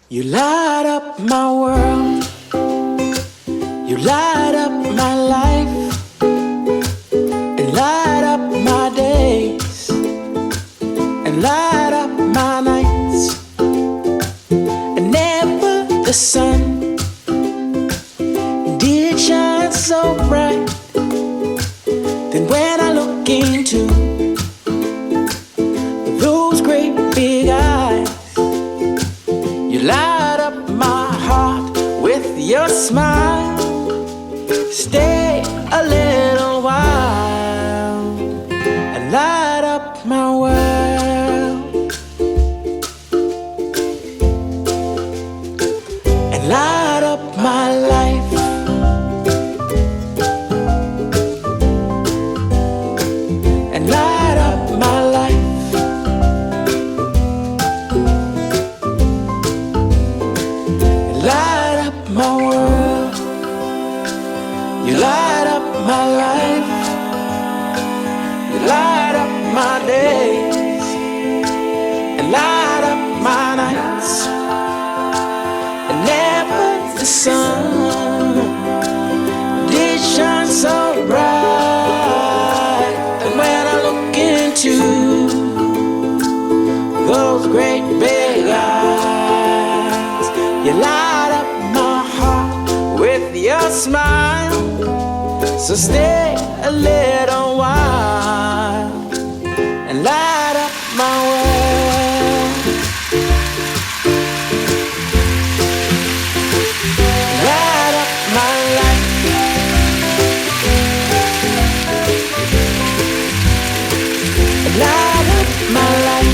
You light up my world, you light up my life, and light up my days, and light up my nights. And never the sun did shine so bright than when I look into those great big eyes. You light up my heart with your smile. Stay a little while and light up my world, and light up my life, and light up my life. Light up my world, you light up my life, you light up my days, and light up my nights. And never the sun did shine so bright. And when I look into those great big eyes, you light up my heart with your smile. So stay a little while and light up my world, light up my life, light up my life.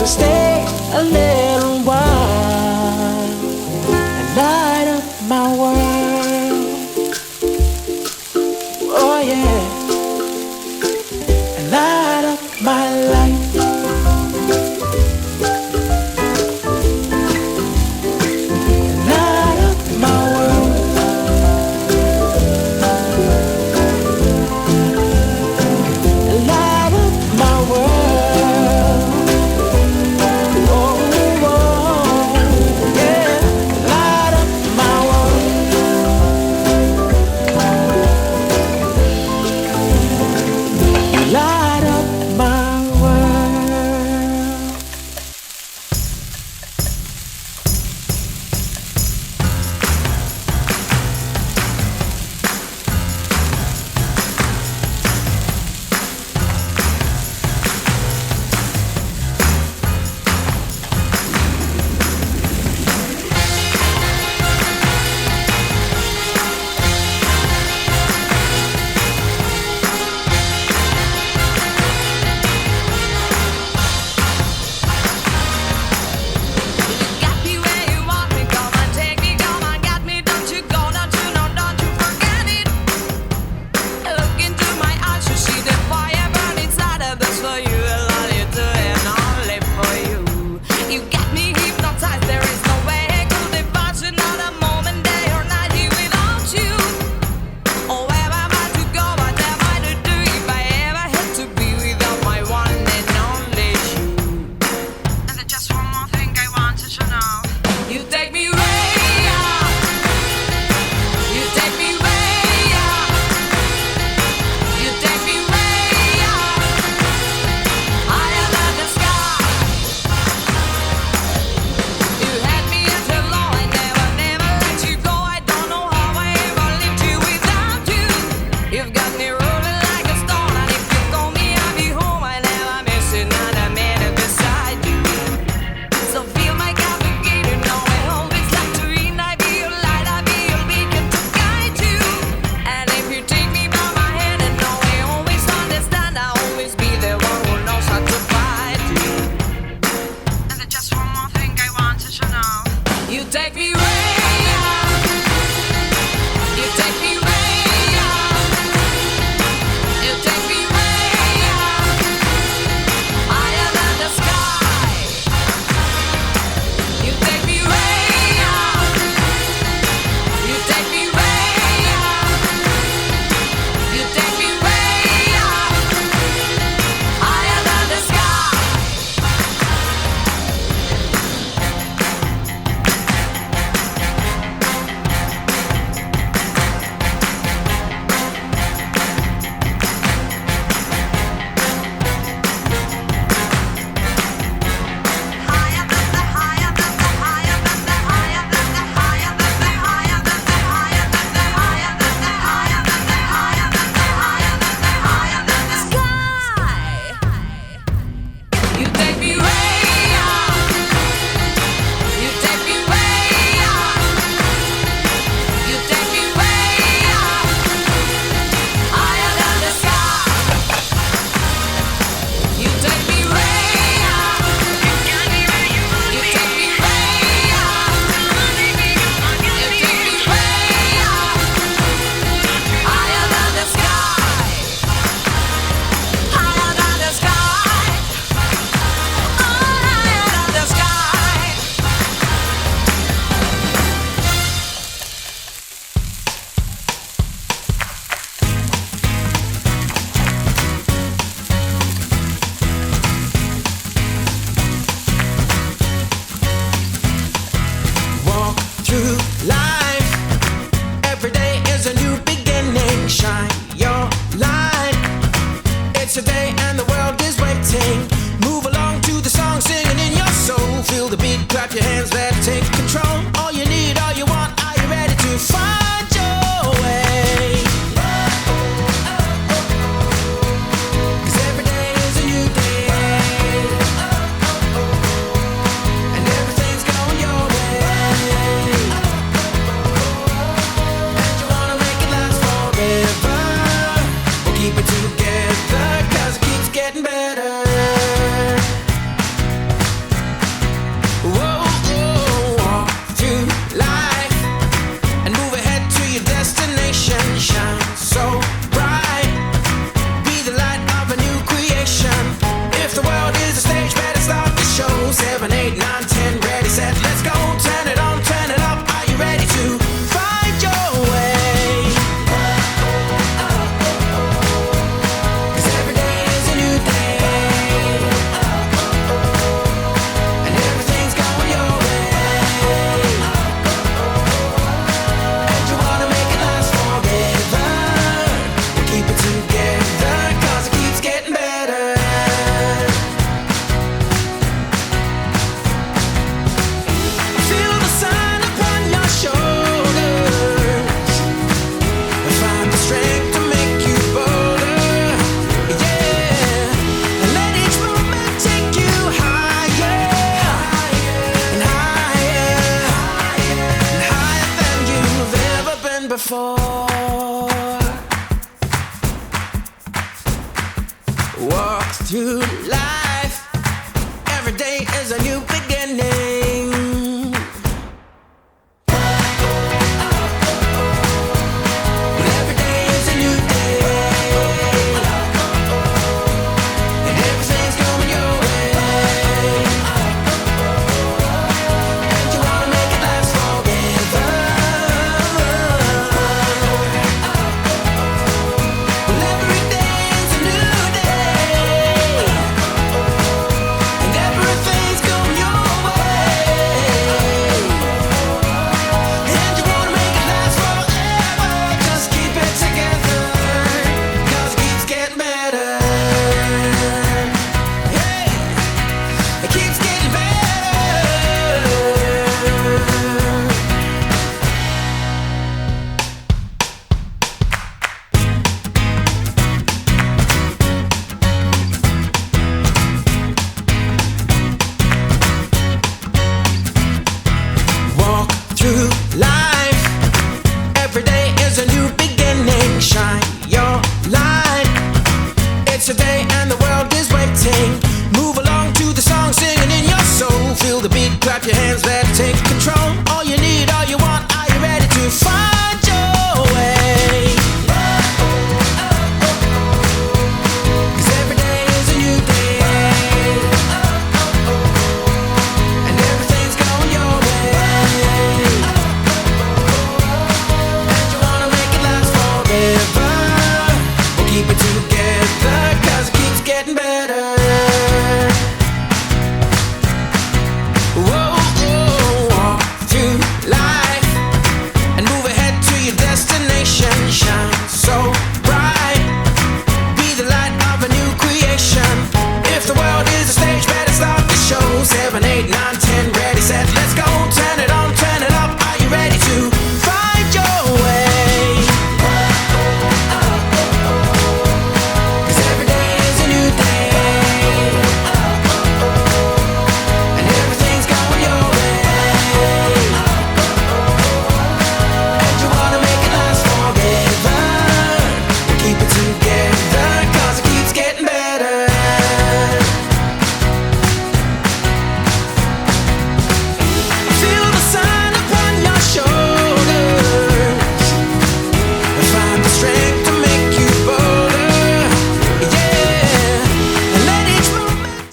So stay a little while and light up my world. Oh yeah, and light up my life, and light up my world, and light up my world. to lie.